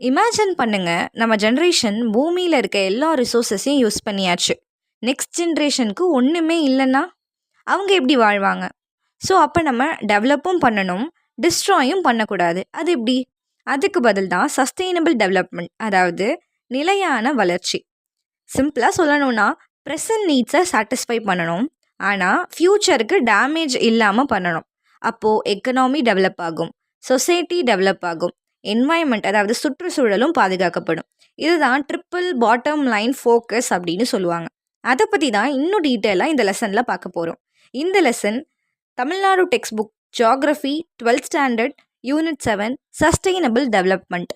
Imagine பண்ணுங்க, நம்ம generation பூமியில இருக்க எல்லா ரிசோர்ஸஸையும் யூஸ் பண்ணியாச்சு. நெக்ஸ்ட் ஜெனரேஷனுக்கு ஒண்ணுமே இல்லன்னா, அவங்க எப்படி வாழ்வாங்க? ஸோ, அப்ப நம்ம டெவலப்பும் பண்ணணும், டிஸ்ட்ராயும் பண்ணக்கூடாது. அது எப்படி? அதுக்கு பதில் தான் சஸ்டெய்னபிள் டெவலப்மெண்ட், அதாவது நிலையான வளர்ச்சி. சிம்பிளா சொல்லணும்னா, பிரசன்ட் நீட்ஸை சாட்டிஸ்ஃபை பண்ணணும். ஆனா, ஃபியூச்சருக்கு டேமேஜ் இல்லாம பண்ணணும். அப்போ எக்கனாமி டெவலப் ஆகும், சொசைட்டி டெவலப் ஆகும், என்வாயன்மெண்ட் அதாவது சுற்றுச்சூழலும் பாதுகாக்கப்படும். இதுதான் ட்ரிபிள் பாட்டம் லைன் ஃபோக்கஸ் அப்படின்னு சொல்லுவாங்க. அதை பற்றி தான் இன்னும் டீட்டெயிலாக இந்த லெசனில் பார்க்க போகிறோம். இந்த lesson Tamil Nadu text book geography 12th standard unit 7 sustainable development.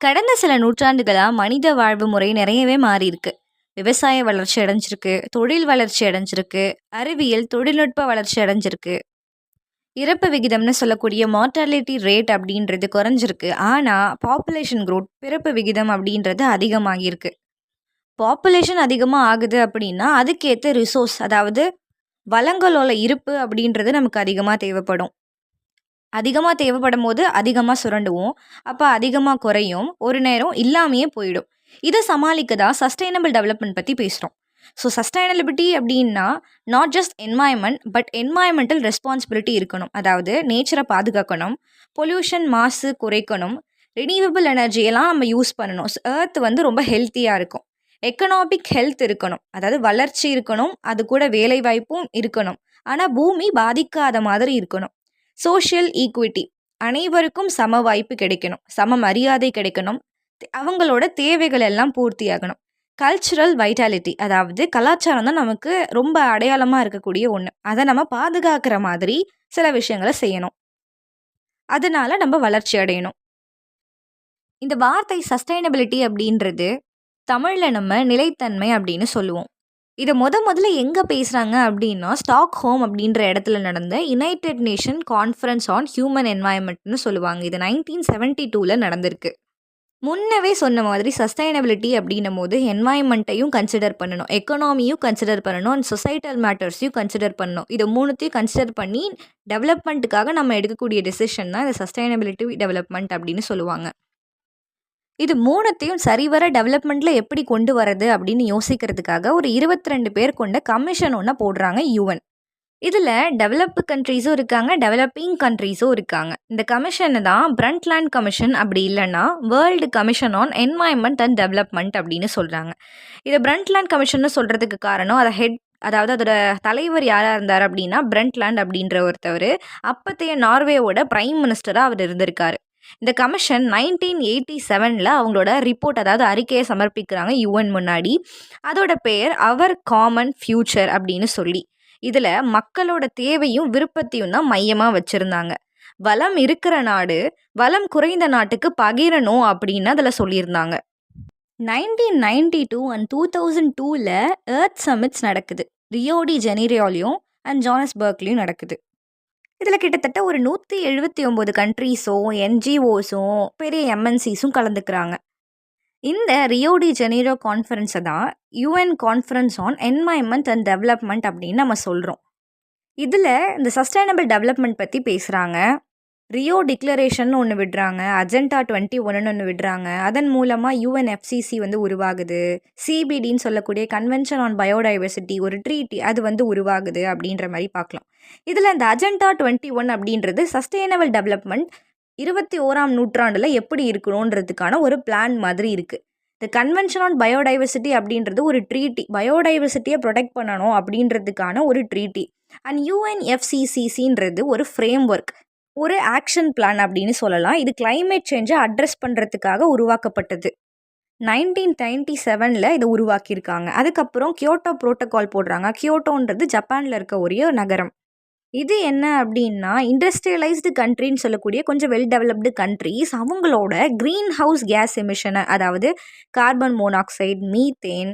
கடந்த சில நூற்றாண்டுகளாக மனித வாழ்வு முறை நிறையவே மாறி இருக்கு. விவசாய வளர்ச்சி அடைஞ்சிருக்கு, தொழில் வளர்ச்சி அடைஞ்சிருக்கு, அறிவியல் தொழில்நுட்ப வளர்ச்சி அடைஞ்சிருக்கு, இறப்பு விகிதம்னு சொல்லக்கூடிய மார்டாலிட்டி ரேட் அப்படின்றது குறைஞ்சிருக்கு. ஆனால் பாப்புலேஷன் க்ரோத், பிறப்பு விகிதம் அப்படின்றது அதிகமாகியிருக்கு. பாப்புலேஷன் அதிகமாக ஆகுது அப்படின்னா அதுக்கேற்ற ரிசோர்ஸ், அதாவது வளங்களோட இருப்பு அப்படின்றது நமக்கு அதிகமாக தேவைப்படும். அதிகமாக தேவைப்படும் போது அதிகமாக சுரண்டுவோம், அப்போ அதிகமாக குறையும், ஒரு நேரம் இல்லாமையே போயிடும். இதை சமாளிக்க தான் சஸ்டைனபிள் டெவலப்மெண்ட் பற்றி பேசுகிறோம். ஸோ சஸ்டைனபிலிட்டி அப்படின்னா not just environment but environmental responsibility இருக்கணும். அதாவது நேச்சரை பாதுகாக்கணும், பொல்யூஷன் மாசு குறைக்கணும், ரினியூவபிள் எனர்ஜியெல்லாம் நம்ம யூஸ் பண்ணணும். எர்த் வந்து ரொம்ப ஹெல்த்தியாக இருக்கும். எக்கனாமிக் ஹெல்த் இருக்கணும், அதாவது வளர்ச்சி இருக்கணும், அது கூட வேலைவாய்ப்பும் இருக்கணும், ஆனால் பூமி பாதிக்காத மாதிரி இருக்கணும். சோஷியல் ஈக்விட்டி, அனைவருக்கும் சம வாய்ப்பு கிடைக்கணும், சம மரியாதை கிடைக்கணும், அவங்களோட தேவைகள் எல்லாம் பூர்த்தியாகணும். கல்ச்சுரல் வைட்டாலிட்டி, அதாவது கலாச்சாரம் தான் நமக்கு ரொம்ப அடையாளமாக இருக்கக்கூடிய ஒன்று. அதை நம்ம பாதுகாக்கிற மாதிரி சில விஷயங்களை செய்யணும், அதனால நம்ம வளர்ச்சி அடையணும். இந்த வார்த்தை சஸ்டைனபிலிட்டி அப்படின்றது தமிழில் நம்ம நிலைத்தன்மை அப்படின்னு சொல்லுவோம். இதை முதல்ல எங்கே பேசுகிறாங்க அப்படின்னா ஸ்டாக்ஹோம் அப்படின்ற இடத்துல நடந்த United Nation Conference on Human என்வாயன்மெண்ட்னு சொல்லுவாங்க. இது 1972 நடந்திருக்கு. முன்னவே சொன்ன மாதிரி சஸ்டைனபிலிட்டி அப்படின்னும் போது என்வாயன்மெண்ட்டையும் கன்சிடர் பண்ணணும், எக்கனாமியும் கன்சிடர் பண்ணணும், அண்ட் சொசைட்டல் மேட்டர்ஸையும் கன்சிடர் பண்ணணும். இது மூணுத்தையும் கன்சிடர் பண்ணி டெவலப்மெண்ட்டுக்காக நம்ம எடுக்கக்கூடிய டெசிஷன் தான் இந்த சஸ்டைனபிலிட்டி டெவலப்மெண்ட் அப்படின்னு சொல்லுவாங்க. இது மூணுத்தையும் சரிவர டெவலப்மெண்ட்டில் எப்படி கொண்டு வரது அப்படின்னு யோசிக்கிறதுக்காக ஒரு 22 பேர் கொண்ட கமிஷன் ஒன்று போடுறாங்க யூஎன். இதில் டெவலப்டு கண்ட்ரீஸும் இருக்காங்க, டெவலப்பிங் கண்ட்ரீஸும் இருக்காங்க. இந்த கமிஷனை தான் பிரண்ட்லேண்ட் கமிஷன், அப்படி இல்லைன்னா world commission on environment and development அப்படின்னு சொல்கிறாங்க. இதை பிரண்ட்லேண்ட் கமிஷன்னு சொல்கிறதுக்கு காரணம் அதை அதாவது அதோட தலைவர் யாராக இருந்தார் அப்படின்னா பிரண்ட்லேண்ட் அப்படின்ற ஒருத்தவர் அப்பத்தைய நார்வேவோட பிரைம் மினிஸ்டராக அவர் இருந்திருக்காரு. இந்த கமிஷன் 1987 அவங்களோட ரிப்போர்ட், அதாவது அறிக்கையை சமர்ப்பிக்கிறாங்க யூஎன் முன்னாடி. அதோட பெயர் அவர் காமன் ஃபியூச்சர் அப்படின்னு சொல்லி. இதில் மக்களோட தேவையும் விருப்பத்தையும் தான் மையமாக வச்சுருந்தாங்க. வளம் இருக்கிற நாடு வளம் குறைந்த நாட்டுக்கு பகிரணும் அப்படின்னு அதில் சொல்லியிருந்தாங்க. 1992 அண்ட் 2002 எர்த் சமிட்ஸ் நடக்குது. ரியோ டி ஜெனீரோலையும் அண்ட் ஜோஹானஸ்பர்க்லையும் நடக்குது. இதில் கிட்டத்தட்ட ஒரு 179 கண்ட்ரீஸும் என்ஜிஓஸும் பெரிய எம்என்சிஸும் கலந்துக்கிறாங்க. இந்த ரியோ டி ஜெனீரோ கான்ஃபரன்ஸை தான் UN conference on environment and development அப்படின்னு நம்ம சொல்கிறோம். இதில் இந்த சஸ்டைனபிள் டெவலப்மெண்ட் பற்றி பேசுகிறாங்க. ரியோ டிக்ளரேஷன் ஒன்று விடுறாங்க, அஜெண்டா 21 ஒன்று விடுறாங்க. அதன் மூலமாக யூஎன்எஃப்சிசி வந்து உருவாகுது. சிபிடின்னு சொல்லக்கூடிய கன்வென்ஷன் ஆன் பயோடைவர்சிட்டி ஒரு ட்ரீட்டி அது வந்து உருவாகுது அப்படின்ற மாதிரி பார்க்கலாம். இதில் இந்த அஜெண்டா 21 அப்படின்றது சஸ்டைனபிள் டெவலப்மெண்ட் 21ஆம் நூற்றாண்டில் எப்படி இருக்கணுன்றதுக்கான ஒரு பிளான் மாதிரி இருக்குது. இந்த கன்வென்ஷன் ஆன் பயோடைவர்சிட்டி அப்படின்றது ஒரு ட்ரீட்டி, பயோடைவர்சிட்டியை ப்ரொடெக்ட் பண்ணணும் அப்படின்றதுக்கான ஒரு ட்ரீட்டி. அண்ட் யூஎன்எஃப்சிசின்றது ஒரு ஃப்ரேம் ஒர்க், ஒரு ஆக்ஷன் பிளான் அப்படின்னு சொல்லலாம். இது கிளைமேட் சேஞ்சை அட்ரஸ் பண்ணுறதுக்காக உருவாக்கப்பட்டது. 1997 இதை உருவாக்கியிருக்காங்க. அதுக்கப்புறம் கியோட்டோ புரோட்டோகால் போடுறாங்க. கியோட்டோன்றது ஜப்பானில் இருக்க ஒரே நகரம். இது என்ன அப்படின்னா இண்டஸ்ட்ரியலைஸ்டு கண்ட்ரின்னு சொல்லக்கூடிய கொஞ்சம் வெல் டெவலப்டு கண்ட்ரிஸ் அவங்களோட க்ரீன் ஹவுஸ் கேஸ் எமிஷனை, அதாவது carbon monoxide, methane,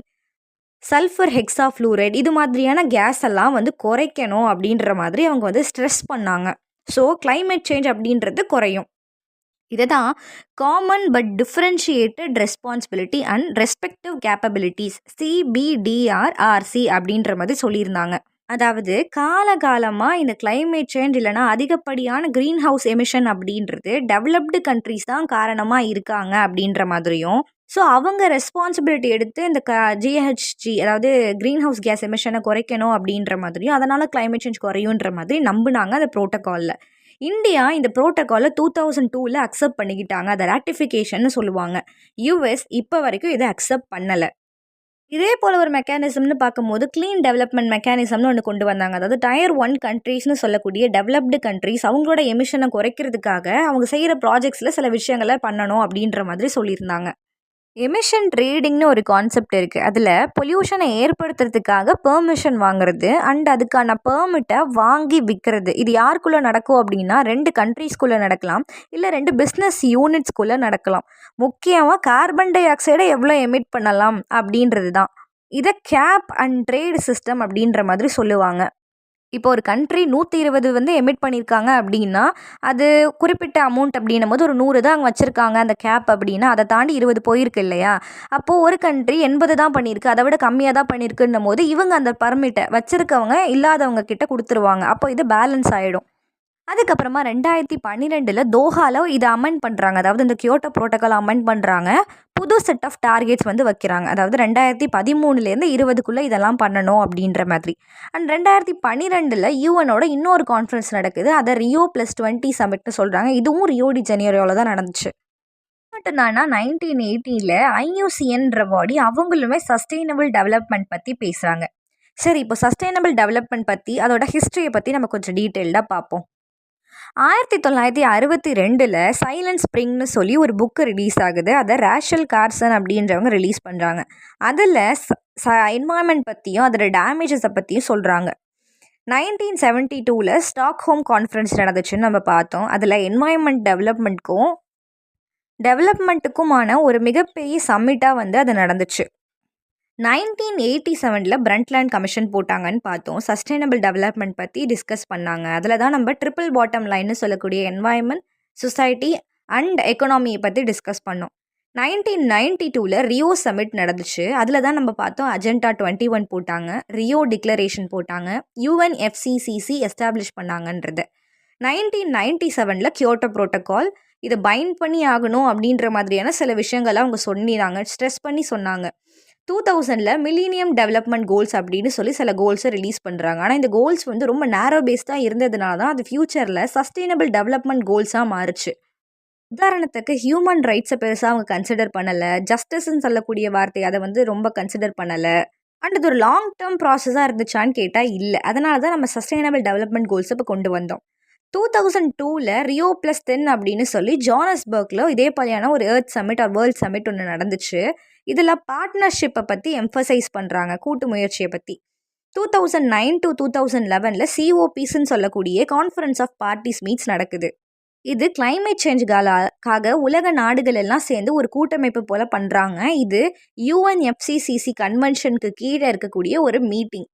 sulphur hexafluoride இது மாதிரியான கேஸ் எல்லாம் வந்து குறைக்கணும் அப்படின்ற மாதிரி அவங்க வந்து ஸ்ட்ரெஸ் பண்ணாங்க. ஸோ கிளைமேட் சேஞ்ச் அப்படின்றது குறையும். இதை தான் common but differentiated responsibility and respective capabilities CBDRRC அப்படின்ற மாதிரி சொல்லியிருந்தாங்க. அதாவது காலகாலமா இந்த கிளைமேட் சேஞ்ச் இல்லன்னா அதிகப்படியான கிரீன் ஹவுஸ் எமிஷன் அப்படின்றது டெவலப்டு கண்ட்ரீஸ் தான் காரணமா இருக்காங்க அப்படின்ற மாதிரியும், ஸோ அவங்க ரெஸ்பான்சிபிலிட்டி எடுத்து இந்த ஜிஹெச்ஜி அதாவது கிரீன் ஹவுஸ் கேஸ் எமிஷனை குறைக்கணும் அப்படின்ற மாதிரியும், அதனால கிளைமேட் சேஞ்ச் குறையுன்ற மாதிரி நம்புனாங்க அந்த ப்ரோட்டோகாலில். இந்தியா இந்த ப்ரோட்டோகாலை 2002ல் அக்செப்ட் பண்ணிக்கிட்டாங்க. அதை ராட்டிஃபிகேஷன்னு சொல்லுவாங்க. யூஎஸ் இப்போ வரைக்கும் இதை அக்செப்ட் பண்ணலை. இதே போல் ஒரு மெக்கானிசம்னு பார்க்கும்போது க்ளீன் டெவலப்மெண்ட் மெக்கானிசம்னு ஒன்று கொண்டு வந்தாங்க. அதாவது டயர் 1 கண்ட்ரீஸ்னு சொல்லக்கூடிய டெவலப்டு கண்ட்ரீஸ் அவங்களோட எமிஷனை குறைக்கிறதுக்காக அவங்க செய்கிற ப்ராஜெக்ட்ஸில் சில விஷயங்களை பண்ணணும் அப்படின்ற மாதிரி சொல்லியிருந்தாங்க. எமிஷன் ட்ரேடிங்னு ஒரு கான்செப்ட் இருக்குது. அதில் பொல்யூஷனை ஏற்படுத்துறதுக்காக பெர்மிஷன் வாங்குறது அண்ட் அதுக்கான பெர்மிட்டை வாங்கி விற்கிறது. இது யாருக்குள்ளே நடக்கும் அப்படின்னா 2 கண்ட்ரீஸ்குள்ளே நடக்கலாம், இல்லை 2 பிஸ்னஸ் யூனிட்ஸ்குள்ளே நடக்கலாம். முக்கியமாக கார்பன் டை ஆக்சைடை எவ்வளோ எமிட் பண்ணலாம் அப்படின்றது தான். இதை கேப் அண்ட் ட்ரேட் சிஸ்டம் அப்படின்ற மாதிரி சொல்லுவாங்க. இப்போ ஒரு கண்ட்ரி 120 வந்து எமிட் பண்ணியிருக்காங்க அப்படின்னா, அது குறிப்பிட்ட அமௌண்ட் அப்படின்னும் போது ஒரு 100 தான் அங்கே வச்சுருக்காங்க அந்த கேப் அப்படின்னா, அதை தாண்டி 20 போயிருக்கு இல்லையா? அப்போது ஒரு கண்ட்ரி 80 தான் பண்ணியிருக்கு, அதை விட கம்மியாக தான் பண்ணியிருக்குன்னும் போது இவங்க அந்த பர்மிட்டை வச்சுருக்கவங்க இல்லாதவங்க கிட்ட கொடுத்துருவாங்க. அப்போ இது பேலன்ஸ் ஆகிடும். அதுக்கப்புறமா 2012 தோஹாவில் இதை அமெண்ட் பண்ணுறாங்க. அதாவது இந்த கியோட்டோ ப்ரோட்டோக்கால் அமெண்ட் பண்ணுறாங்க. புது செட் ஆஃப் டார்கெட்ஸ் வந்து வைக்கிறாங்க. அதாவது 2013 20க்குள்ளே இதெல்லாம் பண்ணணும் அப்படின்ற மாதிரி. அண்ட் 2012 யூஎனோட இன்னொரு கான்ஃபரன்ஸ் நடக்குது. அதை Rio+20 சமிட்னு சொல்கிறாங்க. இதுவும் ரியோ டி ஜெனிரோவில் தான் நடந்துச்சு. மட்டும் தானா 1918 ஐயூசிஎன்ற பாடி அவங்களுமே சஸ்டெயினபிள் டெவலப்மெண்ட் பற்றி பேசுகிறாங்க. சரி, இப்போ சஸ்டெயினபிள் டெவலப்மெண்ட் பற்றி அதோட ஹிஸ்ட்ரியை பற்றி நம்ம கொஞ்சம் டீட்டெயில்டாக பார்ப்போம். 1962 சைலண்ட் ஸ்ப்ரிங்னு சொல்லி ஒரு புக்கு ரிலீஸ் ஆகுது. அதை ரேஷல் கார்சன் அப்படின்றவங்க ரிலீஸ் பண்ணுறாங்க. அதில் என்வாயன்மெண்ட் பற்றியும் அதோட டேமேஜஸை பற்றியும் சொல்கிறாங்க. 1972 ஸ்டாக்ஹோம் கான்ஃபரன்ஸ் நடந்துச்சுன்னு நம்ம பார்த்தோம். அதில் என்வாயன்மெண்ட் டெவலப்மெண்ட்டுக்குமான ஒரு மிகப்பெரிய சம்மிட்டாக வந்து அது நடந்துச்சு. 1987 பிரண்ட்லேண்ட் கமிஷன் போட்டாங்கன்னு பார்த்தோம். சஸ்டைனபிள் டெவலப்மெண்ட் பற்றி டிஸ்கஸ் பண்ணாங்க. அதில் தான் நம்ம ட்ரிபிள் பாட்டம் லைன்னு சொல்லக்கூடிய என்வாயன்மெண்ட், சொசைட்டி அண்ட் எக்கனாமியை பற்றி டிஸ்கஸ் பண்ணோம். 1992 ரியோ சமிட் நடந்துச்சு. அதில் தான் நம்ம பார்த்தோம் அஜெண்டா 21 போட்டாங்க, ரியோ டிக்ளரேஷன் போட்டாங்க, UNFCCC எஸ்டாப்ளிஷ் பண்ணாங்கன்றது. 1997 கியோட்டோ ப்ரோட்டோகால் இதை பைண்ட் பண்ணி ஆகணும் அப்படின்ற மாதிரியான சில விஷயங்களை அவங்க சொன்னாங்க, ஸ்ட்ரெஸ் பண்ணி சொன்னாங்க. 2000 மில்லினியம் டெவலப்மெண்ட் கோல்ஸ் அப்படின்னு சொல்லி சில கோல்ஸை ரிலீஸ் பண்ணுறாங்க. ஆனால் இந்த கோல்ஸ் வந்து ரொம்ப நேரோ பேஸ்டாக இருந்ததுனால தான் அது ஃப்யூச்சரில் சஸ்டெயினபிள் டெவலப்மெண்ட் கோல்ஸாக மாறுச்சு. உதாரணத்துக்கு ஹியூமன் ரைட்ஸை பெருசாக அவங்க கன்சிடர் பண்ணலை, ஜஸ்டிஸ்ன்னு சொல்லக்கூடிய வார்த்தை அதை வந்து ரொம்ப கன்சிடர் பண்ணலை. அண்ட் இது ஒரு லாங் டேர்ம் ப்ராசஸாக இருந்துச்சான்னு கேட்டால் இல்லை. அதனால தான் நம்ம சஸ்டெயினபிள் டெவலப்மெண்ட் கோல்ஸை இப்போ கொண்டு வந்தோம். 2002 Rio+10 அப்படின்னு சொல்லி ஜோனஸ்பர்க்கில் இதே போலியான ஒரு earth summit or world summit ஒன்று நடந்துச்சு. இதில் பார்ட்னர்ஷிப்பை பற்றி எம்ஃபசைஸ் பண்ணுறாங்க, கூட்டு முயற்சியை பற்றி. 2009 to 2011 COPஸ்ன்னு சொல்லக்கூடிய கான்ஃபரன்ஸ் ஆஃப் பார்ட்டிஸ் மீட்ஸ் நடக்குது. இது கிளைமேட் சேஞ்சுக்காக உலக நாடுகள் எல்லாம் சேர்ந்து ஒரு கூட்டமைப்பு போல் பண்ணுறாங்க. இது UNFCCC கன்வென்ஷனுக்கு கீழே இருக்கக்கூடிய ஒரு மீட்டிங்.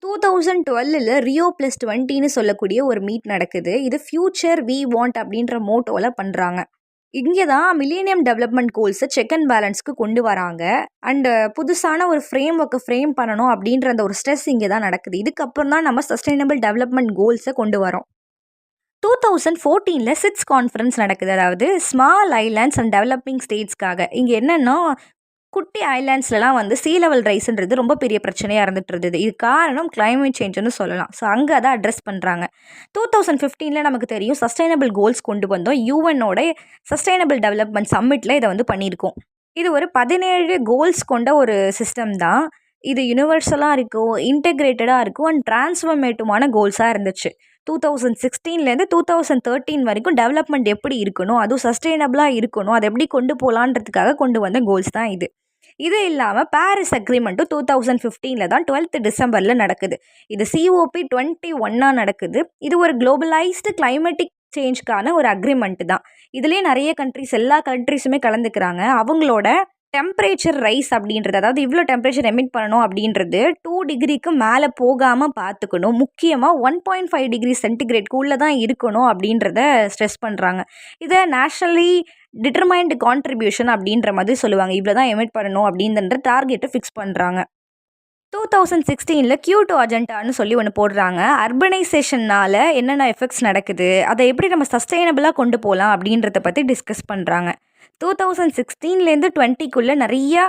2012 Rio+20ன்னு சொல்லக்கூடிய ஒரு மீட் நடக்குது. இது ஃபியூச்சர் வி வாண்ட் அப்படின்ற மோட்டோவில் பண்ணுறாங்க. இங்கே தான் மில்லேனியம் டெவலப்மெண்ட் கோல்ஸை செக் அண்ட் பேலன்ஸ்க்கு கொண்டு வராங்க. அண்டு புதுசான ஒரு ஃப்ரேம் பண்ணணும் அப்படின்ற அந்த ஒரு ஸ்ட்ரெஸ் இங்கே தான் நடக்குது. இதுக்கப்புறம் தான் நம்ம சஸ்டைனபிள் டெவலப்மெண்ட் கோல்ஸை கொண்டு வரோம். 2014 சிட்ஸ் கான்ஃபரன்ஸ் நடக்குது. அதாவது ஸ்மால் ஐலாண்ட்ஸ் அண்ட் டெவலப்பிங் ஸ்டேட்ஸ்க்காக. இங்கே என்னென்னா குட்டி ஐலாண்ட்ஸ்லாம் வந்து சீ லெவல் ரைஸ்ன்றது ரொம்ப பெரிய பிரச்சனையாக இருந்துட்டு இருந்தது. இது காரணம் கிளைமேட் சேஞ்சுன்னு சொல்லலாம். ஸோ அங்கே அதை அட்ரஸ் பண்ணுறாங்க. 2015 நமக்கு தெரியும் சஸ்டைனபிள் கோல்ஸ் கொண்டு வந்தோம். யூஎனோட சஸ்டைனபிள் டெவலப்மெண்ட் சம்மிட்டில் இதை வந்து பண்ணியிருக்கோம். இது ஒரு 17 கோல்ஸ் கொண்ட ஒரு சிஸ்டம் தான். இது யூனிவர்சலாக இருக்கும், இன்டெகிரேட்டடாக இருக்கும் அண்ட் டிரான்ஸ்ஃபர்மேட்டிவான கோல்ஸாக இருந்துச்சு. 2016 2013 வரைக்கும் டெவலப்மெண்ட் எப்படி இருக்கணும், அதுவும் சஸ்டைனபிளாக இருக்கணும், அதை எப்படி கொண்டு போகலான்றதுக்காக கொண்டு வந்த கோல்ஸ் தான் இது. இது இல்லாமல் பாரிஸ் அக்ரிமெண்ட்டும் 2015 தான் 12th டிசம்பரில் நடக்குது. இது COP21 நடக்குது. இது ஒரு குளோபலைஸ்டு கிளைமேட்டிக் சேஞ்சுக்கான ஒரு அக்ரிமெண்ட் தான். இதுலேயே நிறைய கண்ட்ரிஸ், எல்லா கண்ட்ரிஸுமே கலந்துக்கிறாங்க. அவங்களோட டெம்பரேச்சர் ரைஸ் அப்படின்றது, அதாவது இவ்வளோ டெம்பரேச்சர் எமிட் பண்ணணும் அப்படின்றது 2 டிகிரிக்கு மேலே போகாமல் பார்த்துக்கணும். முக்கியமாக 1.5 டிகிரி சென்டிகிரேட்குள்ளே தான் இருக்கணும் அப்படின்றத ஸ்ட்ரெஸ் பண்ணுறாங்க. இதை நேஷ்னலி டிட்டர்மைன்டு கான்ட்ரிபியூஷன் அப்படின்ற மாதிரி சொல்லுவாங்க. இவ்வளோ தான் எமிட் பண்ணணும் அப்படின்ற டார்கெட்டை ஃபிக்ஸ் பண்ணுறாங்க. 2016 கியோட்டோ அஜெண்டான்னு சொல்லி ஒன்று போடுறாங்க. அர்பனைசேஷன்னால என்னென்ன எஃபெக்ட்ஸ் நடக்குது, அதை எப்படி நம்ம சஸ்டெயினபிளாக கொண்டு போகலாம் அப்படின்றத பற்றி டிஸ்கஸ் பண்ணுறாங்க. 2016லேருந்து 20க்குள்ளே நிறையா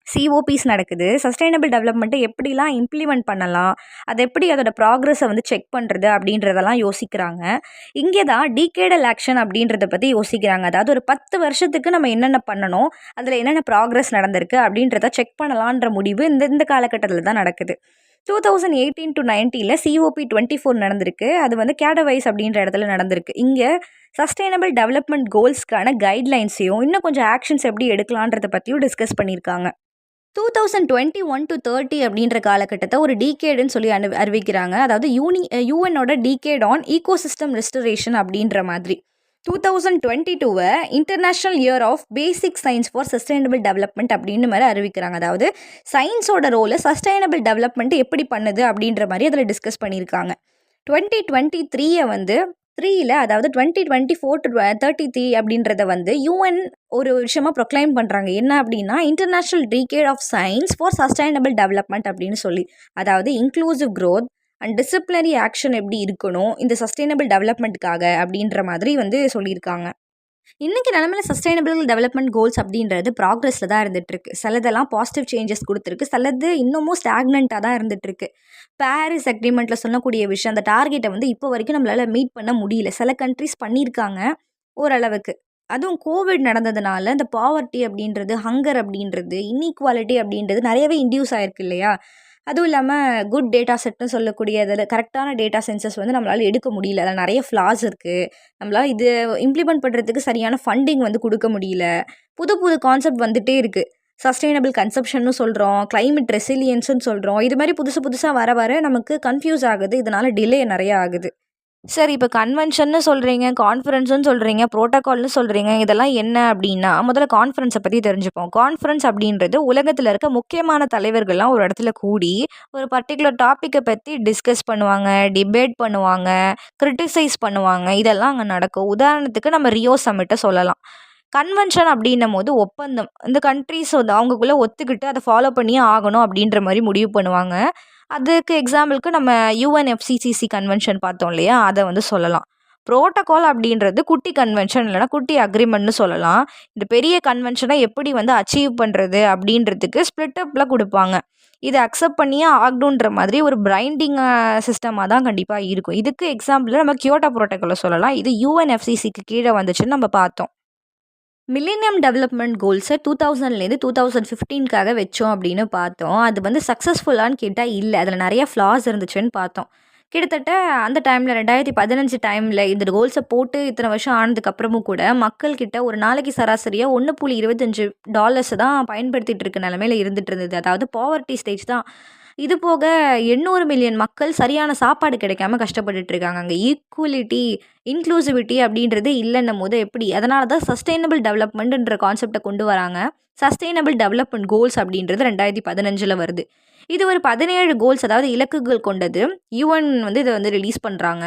சிஓபிஸ் நடக்குது. சஸ்டெயினபிள் டெவலப்மெண்ட்டை எப்படிலாம் இம்ப்ளிமெண்ட் பண்ணலாம், அது எப்படி அதோட ப்ராக்ரஸை வந்து செக் பண்ணுறது அப்படின்றதெல்லாம் யோசிக்கிறாங்க. இங்கே தான் டீகேடல் ஆக்ஷன் அப்படின்றத பற்றி யோசிக்கிறாங்க. அதாவது ஒரு 10 வருஷத்துக்கு நம்ம என்னென்ன பண்ணணும், அதில் என்னென்ன ப்ராக்ரஸ் நடந்திருக்கு அப்படின்றத செக் பண்ணலான்ற முடிவு இந்த காலகட்டத்தில் தான் நடக்குது. 2018 to 19 சிஓபி 24 நடந்திருக்கு. அது வந்து கேடவைஸ் அப்படின்ற இடத்துல நடந்திருக்கு. இங்கே சஸ்டெயினபிள் டெவலப்மெண்ட் கோல்ஸ்க்கான கைட்லைன்ஸையும் இன்னும் கொஞ்சம் ஆக்ஷன்ஸ் எப்படி எடுக்கலான்றத பற்றியும் டிஸ்கஸ் பண்ணியிருக்காங்க. 2021 to 30 அப்படின்ற காலகட்டத்தை ஒரு டீகேடுன்னு சொல்லி அறிவிக்கிறாங்க. அதாவது யூஎன்னோட டீகேட் ஆன் ஈகோசிஸ்டம் ரெஸ்டரேஷன் அப்படின்ற மாதிரி. 2022 international year of basic science for sustainable development அப்படின்னு மாதிரி அறிவிக்கிறாங்க. அதாவது சயின்ஸோட ரோலை சஸ்டைனபிள் டெவலப்மெண்ட் எப்படி பண்ணுது அப்படின்ற மாதிரி அதில் டிஸ்கஸ் பண்ணியிருக்காங்க. 2023 வந்து 3ல் அதாவது 2024 to 33 அப்படின்றத வந்து யூஎன் ஒரு விஷயமாக ப்ரொக்ளைம் பண்ணுறாங்க. என்ன அப்படின்னா international decade of science for sustainable development அப்படின்னு சொல்லி. அதாவது inclusive growth and disciplinary action எப்படி இருக்கணும் இந்த சஸ்டைனபிள் டெவலப்மெண்ட்டுக்காக அப்படின்ற மாதிரி வந்து சொல்லியிருக்காங்க. இன்றைக்கி நிலமையில சஸ்டைனபிள் டெவலப்மெண்ட் கோல்ஸ் அப்படின்றது ப்ராக்ரஸில் தான் இருந்துகிட்ருக்கு. சிலதெல்லாம் பாசிட்டிவ் சேஞ்சஸ் கொடுத்துருக்கு, சிலது இன்னமும் ஸ்டாக்னண்ட்டாக தான் இருந்துகிட்ருக்கு. பாரிஸ் அக்ரிமெண்ட்டில் சொல்லக்கூடிய விஷயம், அந்த டார்கெட்டை வந்து இப்போ வரைக்கும் நம்மளால் மீட் பண்ண முடியல. சில கண்ட்ரிஸ் பண்ணியிருக்காங்க ஓரளவுக்கு. அதுவும் கோவிட் நடந்ததுனால இந்த பாவர்ட்டி அப்படின்றது, ஹங்கர் அப்படின்றது, இன்இக்வாலிட்டி அப்படின்றது நிறையவே இன்டியூஸ் ஆகிருக்கு இல்லையா? அதுவும் இல்லாமல் குட் டேட்டா செட்னு சொல்லக்கூடிய அதில் கரெக்டான டேட்டா சென்சஸ் வந்து நம்மளால் எடுக்க முடியல. அதில் நிறைய ஃப்ளாஸ் இருக்குது. நம்மளால் இது இம்ப்ளிமெண்ட் பண்ணுறதுக்கு சரியான ஃபண்டிங் வந்து கொடுக்க முடியல. புது புது கான்செப்ட் வந்துகிட்டே இருக்குது. சஸ்டெயினபிள் கன்சப்ஷன்னு சொல்கிறோம், கிளைமேட் ரெசிலியன்ஸுன்னு சொல்கிறோம். இது மாதிரி புதுசாக வர வர நமக்கு கன்ஃபியூஸ் ஆகுது. இதனால் டிலே நிறையா ஆகுது. சரி, இப்போ கன்வென்ஷன்னு சொல்கிறீங்க, கான்ஃபரன்ஸ்னு சொல்கிறீங்க, ப்ரோட்டோகால்னு சொல்கிறீங்க. இதெல்லாம் என்ன அப்படின்னா, முதல்ல கான்ஃபரன்ஸை பற்றி தெரிஞ்சுப்போம். கான்ஃபரன்ஸ் அப்படின்றது உலகத்தில் இருக்க முக்கியமான தலைவர்கள்லாம் ஒரு இடத்துல கூடி ஒரு பர்டிகுலர் டாப்பிக்கை பற்றி டிஸ்கஸ் பண்ணுவாங்க, டிபேட் பண்ணுவாங்க, கிரிட்டிசைஸ் பண்ணுவாங்க. இதெல்லாம் அங்கே நடக்கும். உதாரணத்துக்கு நம்ம ரியோ சம்மிட்டை சொல்லலாம். கன்வென்ஷன் அப்படின்னும் போது ஒப்பந்தம். இந்த கண்ட்ரிஸ் வந்து அவங்களுக்குள்ளே ஒத்துக்கிட்டு அதை ஃபாலோ பண்ணியே ஆகணும் அப்படின்ற மாதிரி முடிவு பண்ணுவாங்க. அதுக்கு எக்ஸாம்பிளுக்கு நம்ம யுஎன்எஃப்சிசிசி கன்வென்ஷன் பார்த்தோம் இல்லையா, அதை வந்து சொல்லலாம். ப்ரோட்டோகால் அப்படின்றது குட்டி கன்வென்ஷன் இல்லைனா குட்டி அக்ரிமெண்ட்னு சொல்லலாம். இந்த பெரிய கன்வென்ஷனை எப்படி வந்து அச்சீவ் பண்ணுறது அப்படின்றதுக்கு ஸ்ப்ளிட்டப்பில் கொடுப்பாங்க. இதை அக்செப்ட் பண்ணியே ஆகணுன்ற மாதிரி ஒரு பைண்டிங் சிஸ்டமாக தான் கண்டிப்பாக இருக்கும். இதுக்கு எக்ஸாம்பிள் நம்ம கியோட்டோ ப்ரோட்டோகாலை சொல்லலாம். இது யுஎன்எஃப்சிசிக்கு கீழே வந்துச்சுன்னு நம்ம பார்த்தோம். மில்லேனியம் டெவலப்மெண்ட் கோல்ஸை 2000லேருந்து 2015க்காக வச்சோம் அப்படின்னு பார்த்தோம். அது வந்து சக்ஸஸ்ஃபுல்லான்னு கேட்டால் இல்லை. அதில் நிறைய ஃப்ளாஸ் இருந்துச்சுன்னு பார்த்தோம். கிட்டத்தட்ட அந்த டைமில் 2015 டைமில் இந்த கோல்ஸை போட்டு இத்தனை வருஷம் ஆனதுக்கப்புறமும் கூட மக்கள்கிட்ட ஒரு நாளைக்கு சராசரியாக $1.25 தான் பயன்படுத்திகிட்டு இருக்க நிலமையில இருந்துகிட்டு இருந்தது. அதாவது பாவர்ட்டி ஸ்டேஜ் தான். இது போக 800 மில்லியன் மக்கள் சரியான சாப்பாடு கிடைக்காம கஷ்டப்பட்டுட்டு இருக்காங்க. அங்கே ஈக்குவலிட்டி, இன்க்ளூசிவிட்டி அப்படின்றது இல்லைன்னும் போது எப்படி? அதனால தான் சஸ்டெயினபிள் டெவலப்மெண்ட்ன்ற கான்செப்டை கொண்டு வராங்க. சஸ்டெயினபிள் டெவலப்மெண்ட் கோல்ஸ் அப்படின்றது 2015 வருது. இது ஒரு 17 கோல்ஸ், அதாவது இலக்குகள் கொண்டது. யுஎன் வந்து இதை வந்து ரிலீஸ் பண்ணுறாங்க.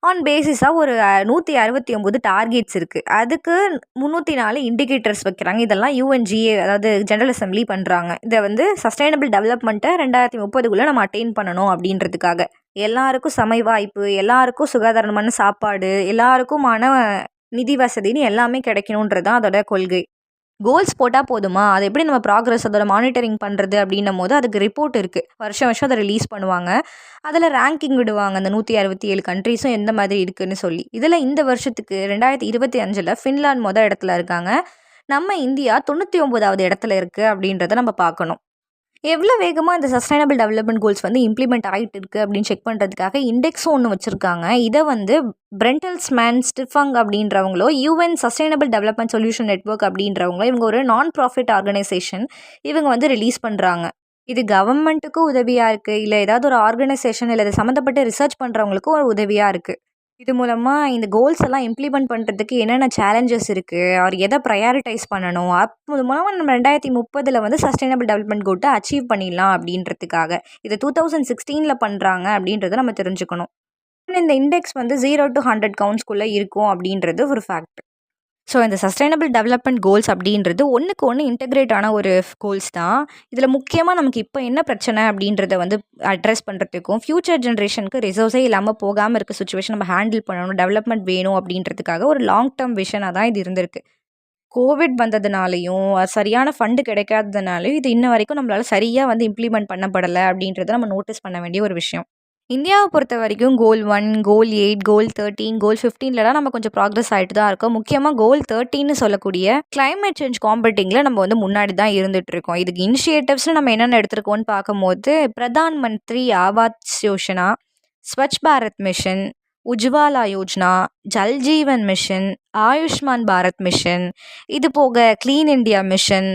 ஆன் பேசிஸாக ஒரு 169 டார்கெட்ஸ் இருக்குது. அதுக்கு 304 இண்டிகேட்டர்ஸ் வைக்கிறாங்க. இதெல்லாம் யுஎன்ஜிஏ அதாவது ஜெனரல் அசெம்பிளி பண்ணுறாங்க. இதை வந்து சஸ்டைனபிள் டெவலப்மெண்ட்டை 2030க்குள்ளே நம்ம அட்டைன் பண்ணணும் அப்படின்றதுக்காக. எல்லாருக்கும் சம வாய்ப்பு, எல்லாருக்கும் சுகாதாரமான சாப்பாடு, எல்லாருக்குமான நிதி வசதின்னு எல்லாமே கிடைக்கணுன்றது தான் அதோட கொள்கை. கோல்ஸ் போட்டால் போதுமா? அதை எப்படி நம்ம ப்ராக்ரஸ் அதோட மானிட்டரிங் பண்ணுறது அப்படின்னும் போது அதுக்கு ரிப்போர்ட் இருக்குது. வருஷம் அதை ரிலீஸ் பண்ணுவாங்க. அதில் ரேங்கிங் விடுவாங்க. அந்த 167 கண்ட்ரீஸும் எந்த மாதிரி இருக்குதுன்னு சொல்லி. இதில் இந்த வருஷத்துக்கு 2025 ஃபின்லாந்து இடத்துல இருக்காங்க. நம்ம இந்தியா 99வது இடத்துல இருக்குது அப்படின்றத நம்ம பார்க்கணும். எவ்வளோ வேகமாக இந்த சஸ்டைனபிள் டெவலப்மெண்ட் கோல்ஸ் வந்து இம்ப்ளிமெண்ட் ஆகிட்டு இருக்குது அப்படின்னு செக் பண்ணுறதுக்காக இண்டெக்ஸும் ஒன்று வச்சுருக்காங்க. இதை வந்து பிரெண்டல்ஸ்மேன் ஸ்டிஃபங் அப்படின்றவங்களோ, UN sustainable development solution network அப்படின்றவங்களோ, இவங்க ஒரு நான் ப்ராஃபிட் ஆர்கனைசேஷன். இவங்க வந்து ரிலீஸ் பண்ணுறாங்க. இது கவர்மெண்ட்டுக்கும் உதவியாக இருக்குது, இல்லை ஏதாவது ஒரு ஆர்கனைசேஷன் இல்லை இது சம்மந்தப்பட்ட ரிசர்ச் பண்ணுறவங்களுக்கும் ஒரு உதவியாக இருக்குது. இது மூலமாக இந்த கோல்ஸ் எல்லாம் இம்ப்ளிமெண்ட் பண்ணுறதுக்கு என்னென்ன சேலஞ்சஸ் இருக்குது, அவர் எதை ப்ரையாரிட்டைஸ் பண்ணணும், அது மூலமாக நம்ம 2030 வந்து சஸ்டைனபிள் டெவலப்மெண்ட் கோல்ட்டை அச்சீவ் பண்ணிடலாம் அப்படின்றதுக்காக. இது 2016 பண்ணுறாங்க அப்படின்றத நம்ம தெரிஞ்சுக்கணும். இந்த இண்டெக்ஸ் வந்து 0 to 100 கவுண்ட்ஸ்குள்ளே இருக்கும் அப்படின்றது ஒரு ஃபேக்ட். ஸோ இந்த சஸ்டைனபிள் டெவலப்மெண்ட் கோல்ஸ் அப்படின்றது ஒன்றுக்கு ஒன்று இன்டகிரேட் ஆன ஒரு கோல்ஸ் தான். இதில் முக்கியமாக நமக்கு இப்போ என்ன பிரச்சனை அப்படின்றத வந்து அட்ரஸ் பண்ணுறதுக்கும் ஃப்யூச்சர் ஜென்ரேஷனுக்கு ரிசோர்ஸே இல்லாமல் போகாமல் இருக்க சுச்சுவேஷன் நம்ம ஹேண்டில் பண்ணணும், டெவலப்மெண்ட் வேணும் அப்படின்றதுக்காக ஒரு லாங் டேர்ம் விஷனாக தான் இது இருந்திருக்கு. கோவிட் வந்ததுனாலையும் சரியான ஃபண்டு கிடைக்காததுனாலையும் இது இன்ன வரைக்கும் நம்மளால சரியாக வந்து இம்ப்ளிமெண்ட் பண்ணப்படலை அப்படின்றத நம்ம நோட்டீஸ் பண்ண வேண்டிய ஒரு விஷயம். இந்தியாவை பொறுத்த வரைக்கும் கோல் 1, கோல் 8, கோல் 13, கோல் 15லலாம் நம்ம கொஞ்சம் ப்ராக்ரஸ் ஆகிட்டு தான் இருக்கோம். முக்கியமாக கோல் 13ன்னு சொல்லக்கூடிய கிளைமேட் சேஞ்ச் காம்பட்டிங்கில் நம்ம வந்து முன்னாடி தான் இருந்துட்டு இருக்கோம். இதுக்கு இனிஷியேட்டிவ்ஸ்னு நம்ம என்னென்ன எடுத்திருக்கோம்னு பார்க்கும்போது Pradhan Mantri Awas Yojana, Swachh Bharat mission, Ujjwala Yojana, Jal Jeevan mission, Ayushman Bharat mission, இது போக clean India mission,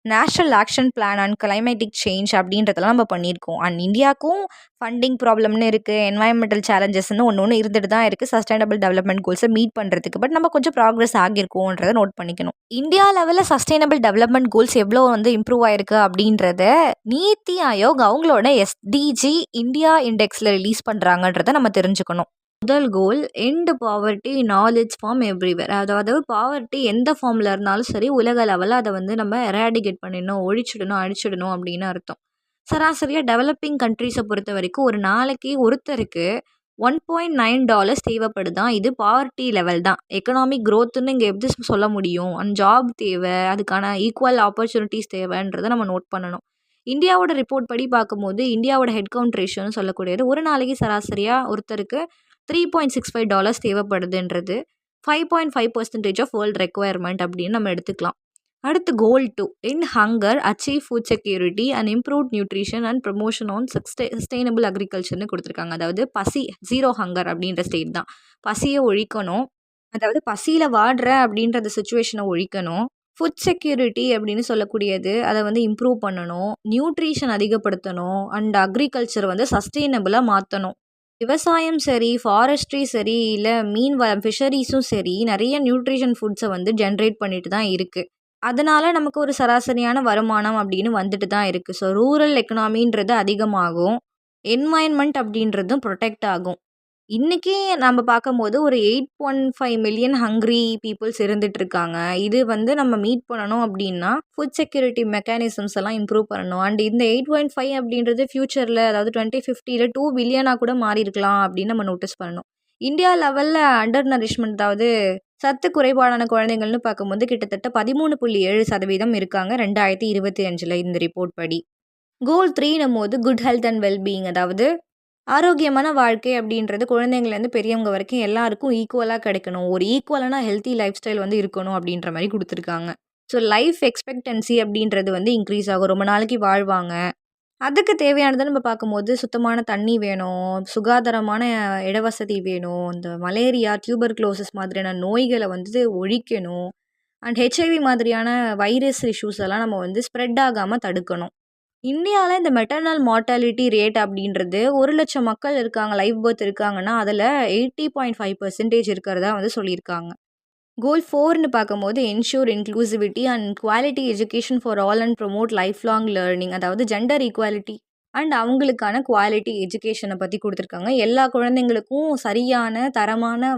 national action plan and climatic change அப்படின்றதெல்லாம் நம்ம பண்ணியிருக்கோம். அண்ட் இந்தியாவுக்கும் ஃபண்டிங் ப்ராப்ளம்னு இருக்குது, என்வாயன்மெண்டல் சேலஞ்சஸ்ன்னு ஒன்று இருந்துட்டு தான் இருக்குது சஸ்டைனபிள் டெவலப்மெண்ட் கோல்ஸை மீட் பண்ணுறதுக்கு. பட் நம்ம கொஞ்சம் ப்ராக்ரஸ் ஆகியிருக்கோன்றதை நோட் பண்ணிக்கணும். India level sustainable development goals எவ்வளோ வந்து இம்ப்ரூவ் ஆயிருக்கு அப்படின்றத நீத்தி ஆயோக் அவங்களோட எஸ்டிஜி இந்தியா இண்டெக்ஸில் ரிலீஸ் பண்ணுறாங்கன்றதை நம்ம தெரிஞ்சுக்கணும். முதல் goal end poverty in all its form everywhere. அதாவது பாவர்ட்டி எந்த ஃபார்மில் இருந்தாலும் சரி உலக லெவலில் அதை வந்து நம்ம எராடிகேட் பண்ணிடணும், ஒழிச்சிடணும், அழிச்சிடணும் அப்படின்னு அர்த்தம். சராசரியாக டெவலப்பிங் கண்ட்ரீஸை பொறுத்த வரைக்கும் ஒரு நாளைக்கு ஒருத்தருக்கு $1.9 தேவைப்படுதான். இது பாவர்ட்டி லெவல் தான். எக்கனாமிக் க்ரோத்துன்னு இங்கே எப்படி சொல்ல முடியும்? அண்ட் ஜாப் தேவை, அதுக்கான ஈக்குவல் ஆப்பர்ச்சுனிட்டிஸ் தேவைன்றதை நம்ம நோட் பண்ணணும். இந்தியாவோட ரிப்போர்ட் படி பார்க்கும்போது இந்தியாவோட ஹெட் கவுண்ட் ரேஷியோன்னு சொல்லக்கூடியது ஒரு நாளைக்கு சராசரியாக ஒருத்தருக்கு $3.65 தேவைப்படுதுன்றது 5.5% ஆஃப் வேர்ல்ட் ரெக்குவயர்மெண்ட் அப்படின்னு நம்ம எடுத்துக்கலாம். அடுத்து goal 2 end hunger, achieve food security and improved nutrition and promotion on sustainable அக்ரிகல்ச்சர்னு கொடுத்துருக்காங்க. அதாவது பசி, ஜீரோ ஹங்கர் அப்படின்ற ஸ்டேட் தான். பசியை ஒழிக்கணும், அதாவது பசியில் வாடுற அப்படின்ற சுச்சுவேஷனை ஒழிக்கணும். ஃபுட் செக்யூரிட்டி அப்படின்னு சொல்லக்கூடியது அதை வந்து இம்ப்ரூவ் பண்ணணும், நியூட்ரிஷன் அதிகப்படுத்தணும், அண்ட் அக்ரிகல்ச்சர் வந்து சஸ்டெயினபிளாக மாற்றணும். விவசாயம் சரி, ஃபாரஸ்ட்ரி சரி, இல்லை மீன் ஃபிஷரிஸும் சரி நிறைய நியூட்ரிஷன் ஃபுட்ஸை வந்து ஜென்ரேட் பண்ணிட்டு தான் இருக்குது. அதனால் நமக்கு ஒரு சராசரியான வருமானம் அப்படின்னு வந்துட்டு தான் இருக்குது. ஸோ ரூரல் எக்கனாமின்றது அதிகமாகும், என்வாயன்மெண்ட் அப்படின்றதும் ப்ரொடெக்ட் ஆகும். இன்றைக்கி நம்ம பார்க்கும்போது ஒரு 8.5 மில்லியன் ஹங்க்ரி பீப்புள்ஸ் இருந்துகிட்ருக்காங்க. இது வந்து நம்ம மீட் பண்ணணும் அப்படின்னா ஃபுட் செக்யூரிட்டி மெக்கானிசம்ஸ் எல்லாம் இம்ப்ரூவ் பண்ணணும். அண்ட் இந்த 8.5 அப்படின்றது ஃப்யூச்சரில், அதாவது 2050ல் 2 பில்லியனாக கூட மாறி இருக்கலாம் அப்படின்னு நம்ம நோட்டீஸ் பண்ணணும். இந்தியா லெவலில் அண்டர் நரிஷ்மெண்ட், அதாவது சத்து குறைபாடான குழந்தைங்கள்னு பார்க்கும்போது கிட்டத்தட்ட 13.7% இருக்காங்க 2025 இந்த ரிப்போர்ட் படி. கோல் 3ன்னும் போது குட் ஹெல்த் அண்ட் வெல்பீயிங், அதாவது ஆரோக்கியமான வாழ்க்கை அப்படின்றது குழந்தைங்கள்லேருந்து பெரியவங்க வரைக்கும் எல்லாருக்கும் ஈக்குவலாக கிடைக்கணும், ஒரு ஈக்குவலான ஹெல்த்தி லைஃப் ஸ்டைல் வந்து இருக்கணும் அப்படின்ற மாதிரி கொடுத்துருக்காங்க. ஸோ லைஃப் எக்ஸ்பெக்டன்சி அப்படின்றது வந்து இன்க்ரீஸ் ஆகும், ரொம்ப நாளைக்கு வாழ்வாங்க. அதுக்கு தேவையானதை நம்ம பார்க்கும்போது சுத்தமான தண்ணி வேணும், சுகாதாரமான இடவசதி வேணும், இந்த மலேரியா, டியூபர்குலோசிஸ் மாதிரியான நோய்களை வந்து ஒழிக்கணும். அண்ட் ஹெச்ஐவி மாதிரியான வைரஸ் இஷ்யூஸ் எல்லாம் நம்ம வந்து ஸ்ப்ரெட் ஆகாமல் தடுக்கணும். இந்தியாவில் இந்த மெட்டர்னல் மார்ட்டாலிட்டி ரேட் அப்படின்றது 1,00,000 மக்கள் இருக்காங்க, லைவ் பர்த் இருக்காங்கன்னா அதில் 80.5% இருக்கிறதா வந்து சொல்லியிருக்காங்க. கோல் 4ன்னு பார்க்கும்போது ensure inclusivity and quality education for all and promote life long learning, அதாவது ஜெண்டர் ஈக்குவாலிட்டி அண்ட் அவங்களுக்கான குவாலிட்டி எஜுகேஷனை பற்றி கொடுத்துருக்காங்க. எல்லா குழந்தைங்களுக்கும் சரியான தரமான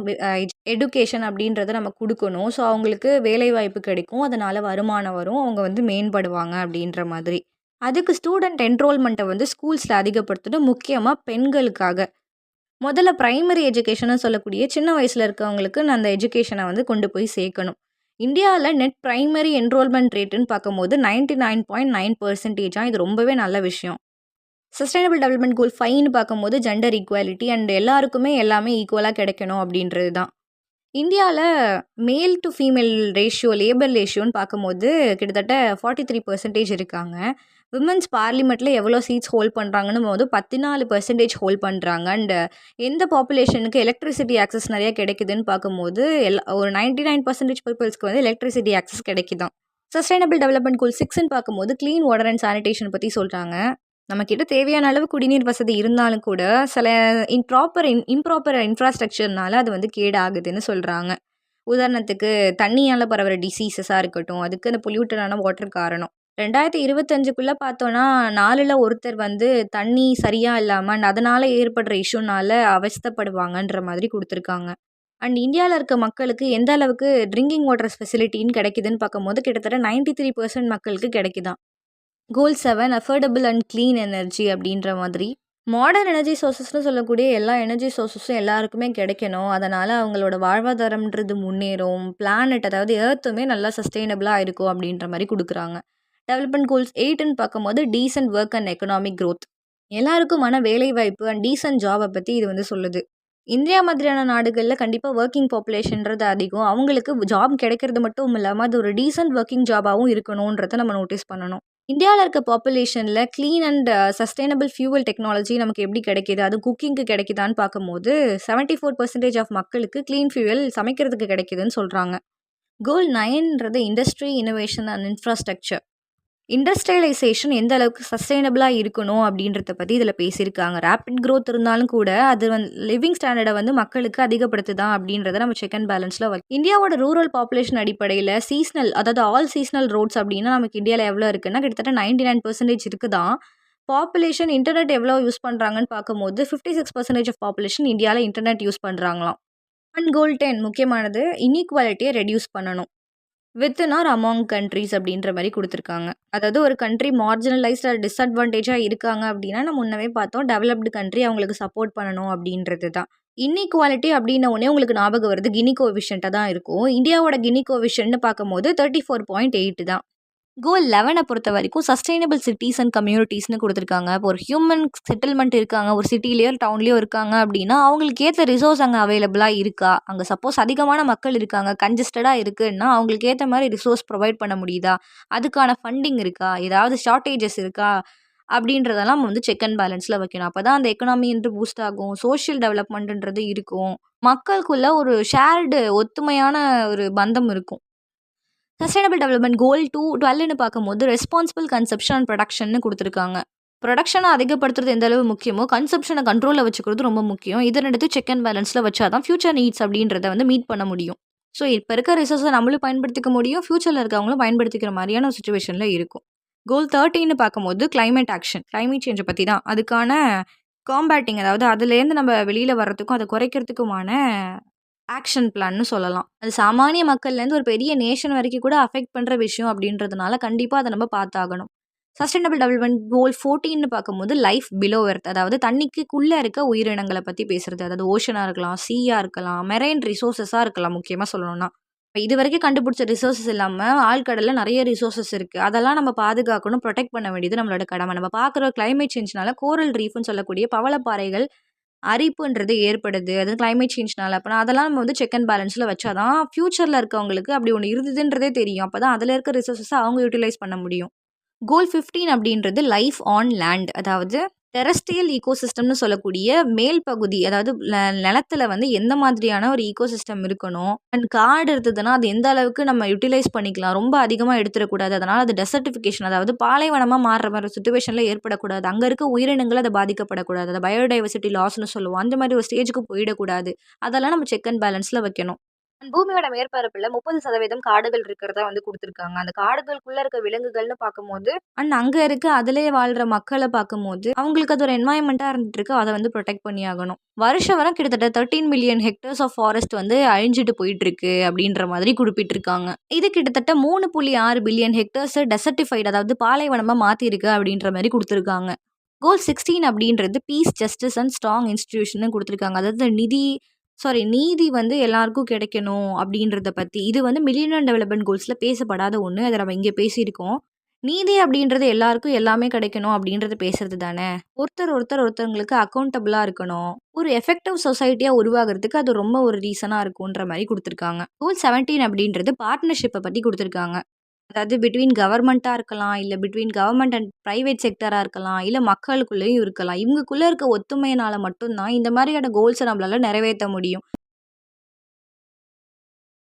எடுகேஷன் அப்படின்றத நம்ம கொடுக்கணும். ஸோ அவங்களுக்கு வேலைவாய்ப்பு கிடைக்கும், அதனால் வருமானம் வரும், அவங்க வந்து மேம்படுவாங்க அப்படின்ற மாதிரி. அதுக்கு ஸ்டூடெண்ட் என்ரோல்மெண்ட்டை வந்து ஸ்கூல்ஸில் அதிகப்படுத்தணும், முக்கியமாக பெண்களுக்காக. முதல்ல ப்ரைமரி எஜுகேஷன்னு சொல்லக்கூடிய சின்ன வயசில் இருக்கவங்களுக்கு அந்த எஜுகேஷனை வந்து கொண்டு போய் சேர்க்கணும். இந்தியாவில் நெட் ப்ரைமரி என்ரோல்மெண்ட் ரேட்டுன்னு பார்க்கும்போது 99.9%. இது ரொம்பவே நல்ல விஷயம். சஸ்டைனபிள் டெவலப்மெண்ட் கோல் 5ன்னு பார்க்கும்போது ஜெண்டர் ஈக்குவாலிட்டி அண்ட் எல்லாருக்குமே எல்லாமே ஈக்குவலாக கிடைக்கணும் அப்படின்றது தான். இந்தியாவில் male to female ratio, labour ரேஷியோன்னு பார்க்கும்போது கிட்டத்தட்ட 43% இருக்காங்க. விமன்ஸ் பார்லிமெண்ட்டில் எவ்வளோ சீட்ஸ் ஹோல்ட் பண்ணுறாங்கன்னு போது 14% ஹோல்ட் பண்ணுறாங்க. அண்ட் எந்த பாப்புலேஷனுக்கு எலக்ட்ரிசிட்டி ஆக்சஸ் நிறையா கிடைக்குதுன்னு பார்க்கும்போது ஒரு 99% பீப்புள்ஸ்க்கு வந்து எலக்ட்ரிசிட்டி ஆக்சஸ் கிடைக்குதான். சஸ்டைனபிள் டெவலப்மெண்ட் கோல் 6ன்னு பார்க்கும்போது க்ளீன் வாட்டர் அண்ட் சானிடேஷன் பற்றி சொல்கிறாங்க. நம்மக்கிட்ட தேவையான அளவு குடிநீர் வசதி இருந்தாலும் கூட சில இம்ப்ராப்பர் இன்ஃப்ராஸ்ட்ரக்சர்னால அது வந்து கேடாகுதுன்னு சொல்கிறாங்க. உதாரணத்துக்கு தண்ணியால் பரவுற டிசீசஸாக இருக்கட்டும், அதுக்கு அந்த பொல்யூட்டடான வாட்டர் காரணம். 2025க்குள்ளே பார்த்தோன்னா 4ல் ஒருத்தர் வந்து தண்ணி சரியாக இல்லாமல் அண்ட் அதனால் ஏற்படுற இஷ்யூனால் அவஸ்தைப்படுவாங்கன்ற மாதிரி கொடுத்துருக்காங்க. அண்ட் இந்தியால இருக்க மக்களுக்கு எந்த அளவுக்கு ட்ரிங்கிங் வாட்டர் ஃபெசிலிட்டின்னு கிடைக்குதுன்னு பார்க்கும்போது கிட்டத்தட்ட 93% மக்களுக்கு கிடைக்குதாம். கோல் 7 அஃபோர்டபுள் அண்ட் க்ளீன் எனர்ஜி அப்படின்ற மாதிரி. மாடர்ன் எனர்ஜி சோர்சஸ்னு சொல்லக்கூடிய எல்லா எனர்ஜி சோர்சஸும் எல்லாருக்குமே கிடைக்கணும். அதனால அவங்களோட வாழ்வாதாரம்ன்றது முன்னேறும். பிளானட் அதாவது எர்த்துமே நல்லா சஸ்டெய்னபிளா இருக்கும் அப்படின்ற மாரி குடுக்குறாங்க. டெவலப்மெண்ட் கோல்ஸ் 8ன்னு பார்க்கும்போது decent work and economic growth. எல்லாருக்குமான வேலைவாய்ப்பு அண்ட் டீசென்ட் ஜாப பத்தி இது வந்து சொல்லுது. இந்தியா மாதிரியான நாடுகள்ல கண்டிப்பா வொர்க்கிங் பாப்புலேஷன்றது அதிகம். அவங்களுக்கு ஜாப் கிடைக்கிறது மட்டும் இல்லாம, அது ஒரு டீசென்ட் வொர்க்கிங் ஜாபாவும் இருக்கணுன்றத நம்ம நோட்டீஸ் பண்ணணும். இந்தியால இருக்க பாப்புலேஷன்ல clean and sustainable fuel technology நமக்கு எப்படி கிடைக்குது? அதுவும் குக்கிங்க்கு கிடைக்குதான்னு பார்க்கும்போது 74% ஆஃப் மக்களுக்கு கிளீன் ஃபியூவல் சமைக்கிறதுக்கு கிடைக்குதுன்னு சொல்றாங்க. கோல் 9ன்றது industry, innovation and infrastructure. Industrialisation எந்த அளவுக்கு சஸ்டெய்னபிளா இருக்கணும் அப்படின்றத பத்தி இதில பேசியிருக்காங்க. ரேபிட் குரோத் இருந்தாலும் கூட, அது லிவிங் ஸ்டாண்டர்ட வந்து மக்களுக்கு அதிகப்படுத்துதா அப்படின்றத நம்ம செக் அண்ட் பேலன்ஸ்ல இந்தியாவோட ரூரல் பாப்புலேஷன் அடிப்படையில சீசனல் அதாவது ஆல் சீசனல் ரோட்ஸ் அப்படின்னா நமக்கு இந்தியால எவ்வளோ இருக்குன்னா, கிட்டத்தட்ட 99% இருக்குதாம். பாப்புலேஷன் இன்டர்நெட் எவ்வளோ யூஸ் பண்றாங்கன்னு பார்க்கும்போது 56% ஆஃப் பாப்புலேஷன் இந்தியால இன்டர்நெட் யூஸ் பண்றாங்களாம். அண்ட் கோல் 10 முக்கியமானது இன்இக்வாலிட்டிய ரெடியூஸ் பண்ணணும். வித்தின் ஆர் அமாங் கண்ட்ரீஸ் அப்படின்ற மாரி குடுத்துருக்காங்க. அதாவது ஒரு கண்ட்ரி மார்ஜினலைஸ்ட் ஆர் டிஸ்அட்வான்டேஜா இருக்காங்க அப்படின்னா, நம்ம முன்னவே பார்த்தோம் டெவலப்டு கண்ட்ரி அவங்களுக்கு சப்போர்ட் பண்ணணும் அப்படின்றது தான். இன்இக்வாலிட்டி அப்படின்ன உடனே உங்களுக்கு ஞாபகம் வருது கினி கோஎஃபிஷியன்ட்டா தான் இருக்கும். இந்தியாவோட கினி கோஎஃபிஷியன்ட்னு பார்க்கும்போது 34.8 தான். கோல் 11 பொறுத்த வரைக்கும் சஸ்டெய்னபிள் சிட்டீஸ் அண்ட் கம்யூனிட்டீஸ்னு குடுத்துருக்காங்க. இப்போ ஒரு ஹியூமன் செட்டில்மெண்ட் இருக்காங்க. ஒரு சிட்டிலயோ, டவுன்லயோ இருக்காங்க அப்படின்னா, அவங்களுக்கு ஏத்த ரிசோர்ஸ் அங்க அவைலபிளா இருக்கா? அங்க சப்போஸ் அதிகமான மக்கள் இருக்காங்க, கன்ஜஸ்டடா இருக்குன்னா, அவங்களுக்கு ஏத்த மாரி ரிசோர்ஸ் ப்ரொவைட் பண்ண முடியுதா? அதுக்கான ஃபண்டிங் இருக்கா? ஏதாவது ஷார்ட்டேஜஸ் இருக்கா? அப்படின்றதெல்லாம் நம்ம வந்து செக் அண்ட் பேலன்ஸ்ல வைக்கணும். அப்பதான் அந்த எக்கனாமின்றது பூஸ்ட் ஆகும். சோஷியல் டெவலப்மெண்ட்ன்றது இருக்கும். மக்களுக்குள்ள ஒரு ஷேர்டு ஒத்துமையான ஒரு பந்தம் இருக்கும். சஸ்டைனபிள் டெவலப்மெண்ட் கோல் 12ன்னு பார்க்கும்போது ரெஸ்பான்சிபிள் கன்சப்ஷன் அண்ட் ப்ரொடக்ஷன்னு குடுத்துருக்காங்க. ப்ரொடக்ஷனை அதிகப்படுத்துறது எந்த அளவு முக்கியமோ, கன்சப்ஷனை கண்ட்ரோல்ல வச்சுக்கிறது ரொம்ப முக்கியம். இத 2த்தையும் செக் அண்ட் பேலன்ஸ்ல வச்சா தான் ஃபியூச்சர் நீட்ஸ் அப்படின்றத வந்து மீட் பண்ண முடியும். ஸோ இப்ப இருக்க ரிசோர்ஸ நம்மளும் பயன்படுத்திக்க முடியும். ஃபியூச்சர்ல இருக்கவங்களும் பயன்படுத்திக்கிற மாரியான ஒரு சிச்சுவேஷன்ல இருக்கும். கோல் 13ன்னு பார்க்கும்போது கிளைமேட் ஆக்ஷன். கிளைமேட் சேஞ்ச பத்தி தான். அதுக்கான காம்பேட்டிங் அதாவது அதுலேருந்து நம்ம வெளியில வர்றதுக்கும், அத குறைக்கிறதுக்குமான ஆக்ஷன் பிளான்னு சொல்லலாம். அது சாமானிய மக்கள்லேருந்து ஒரு பெரிய நேஷன் வரைக்கும் கூட அஃபெக்ட் பண்ற விஷயம் அப்படின்றதுனால, கண்டிப்பா அத நம்ம பார்த்தாகணும். சஸ்டைனபிள் டெவலப்மெண்ட் கோல் 14ன்னு பார்க்கும்போது லைஃப் பிலோ எர்த் அதாவது தண்ணிக்குள்ள இருக்க உயிரினங்கள பத்தி பேசுறது. அதாவது ஓஷனா இருக்கலாம், சீயா இருக்கலாம், மெரைன் ரிசோர்ஸஸா இருக்கலாம் முக்கியமா சொல்லணும்னா. இதுவரைக்கும் கண்டுபிடிச்ச ரிசோர்ஸஸ் இல்லாம ஆழ்கடல்ல நெறைய ரிசோர்ஸஸ் இருக்கு. அதெல்லாம் நம்ம பாதுகாக்கணும், புரொடெக்ட் பண்ண வேண்டியது நம்மளோட கடமை. நம்ம பார்க்குற கிளைமேட் சேஞ்ச்னால கோரல் ரீஃப்ன்னு சொல்லக்கூடிய பவளப்பாறைகள் அரிப்புன்றது ஏற்படுது. அது கிளைமேட் சேஞ்ச்னால. அப்ப அதெல்லாம் நம்ம வந்து செக் அண்ட் பேலன்ஸ்ல வச்சா தான் ஃபியூச்சர்ல இருக்கவங்களுக்கு அப்படி ஒண்ணு இருந்ததுன்றதே தெரியும். அப்பதான் அதுல இருக்க ரிசோர்ஸஸ அவங்க யூட்டிலைஸ் பண்ண முடியும். கோல் 15 அப்படின்றது லைஃப் ஆன் லேண்ட் அதாவது டெரஸ்ட்ரியல் ஈகோசிஸ்டம்னு சொல்லக்கூடிய மேல் பகுதி அதாவது நிலத்துல வந்து எந்த மாதிரியான ஒரு ஈகோசிஸ்டம் இருக்கணும் அண்ட் காடு இருந்ததுன்னா அது எந்த அளவுக்கு நம்ம யூட்டிலைஸ் பண்ணிக்கலாம் ரொம்ப அதிகமாக எடுத்துடக்கூடாது அதனால அது டெசர்டிஃபிகேஷன் அதாவது பாலைவனமாக மாறுற மாதிரி சுச்சுவேஷனில் ஏற்படக்கூடாது அங்கே இருக்க உயிரினங்கள் அதை பாதிக்கப்படக்கூடாது அதை பயோடைவர்சிட்டி லாஸ்னு சொல்லுவோம் அந்த மாதிரி ஒரு ஸ்டேஜுக்கு போயிடக்கூடாது அதெல்லாம் நம்ம செக் அண்ட் பேலன்ஸில் வைக்கணும் பூமியோட மேற்பரப்புல 30% காடுகள் இருக்கிறதா வந்து குடுத்துருக்காங்க. அந்த காடுகளுக்குள்ள இருக்க விலங்குகள்னு பார்க்கும்போது, அண்ட் அங்க இருக்க அதிலே வாழ்ற மக்கள பார்க்கும்போது, அவங்களுக்கு அது ஒரு என்வாயன்மென்ட்டா இருந்துட்டு இருக்கு. அத வந்து புரொடெக்ட் பண்ணி ஆகணும். வருஷம் வர கிட்டத்தட்ட 13 மில்லியன் ஹெக்டேர்ஸ் ஆஃப் ஃபாரஸ்ட் வந்து அழிஞ்சிட்டு போயிட்டு இருக்கு அப்படின்ற மாதிரி குறிப்பிட்டிருக்காங்க. இது கிட்டத்தட்ட 3.6 பில்லியன் ஹெக்டேர்ஸ் டெசர்டிஃபைட் அதாவது பாலைவனமா மாத்திருக்கு அப்படின்ற மாரி குடுத்துருக்காங்க. கோல் 16 அப்படின்றது பீஸ், ஜஸ்டிஸ் அண்ட் ஸ்ட்ராங் இன்ஸ்டிடியூஷன்னு குடுத்துருக்காங்க. அதாவது நீதி வந்து எல்லாருக்கும் கிடைக்கணும் அப்படின்றத பத்தி. இது வந்து மில்லேனியம் டெவலப்மெண்ட் கோல்ஸ்ல பேசப்படாத ஒண்ணு. அத நம்ம இங்க பேசியிருக்கோம். நீதி அப்படின்றது எல்லாருக்கும் எல்லாமே கிடைக்கணும் அப்படின்றது பேசுறது தானே. ஒருத்தவங்களுக்கு அக்கவுண்டபிளா இருக்கணும். ஒரு எஃபெக்டிவ் சொசைட்டியா உருவாகுறதுக்கு அது ரொம்ப ஒரு ரீசனா இருக்குன்ற மாரி குடுத்துருக்காங்க. கோல் 17 அப்படின்றது பார்ட்னர்ஷிப்ப பத்தி குடுத்துருக்காங்க. அதாவது பிட்வீன் கவர்மெண்ட்டா இருக்கலாம், இல்ல பிட்வீன் கவர்மெண்ட் அண்ட் பிரைவேட் செக்டரா இருக்கலாம், இல்ல மக்களுக்குள்ளேயும் இருக்கலாம். இவங்கக்குள்ள இருக்க ஒத்துமையினால மட்டும் தான் இந்த மாதிரியான கோல்ஸ நம்மளால நிறைவேத்த முடியும்.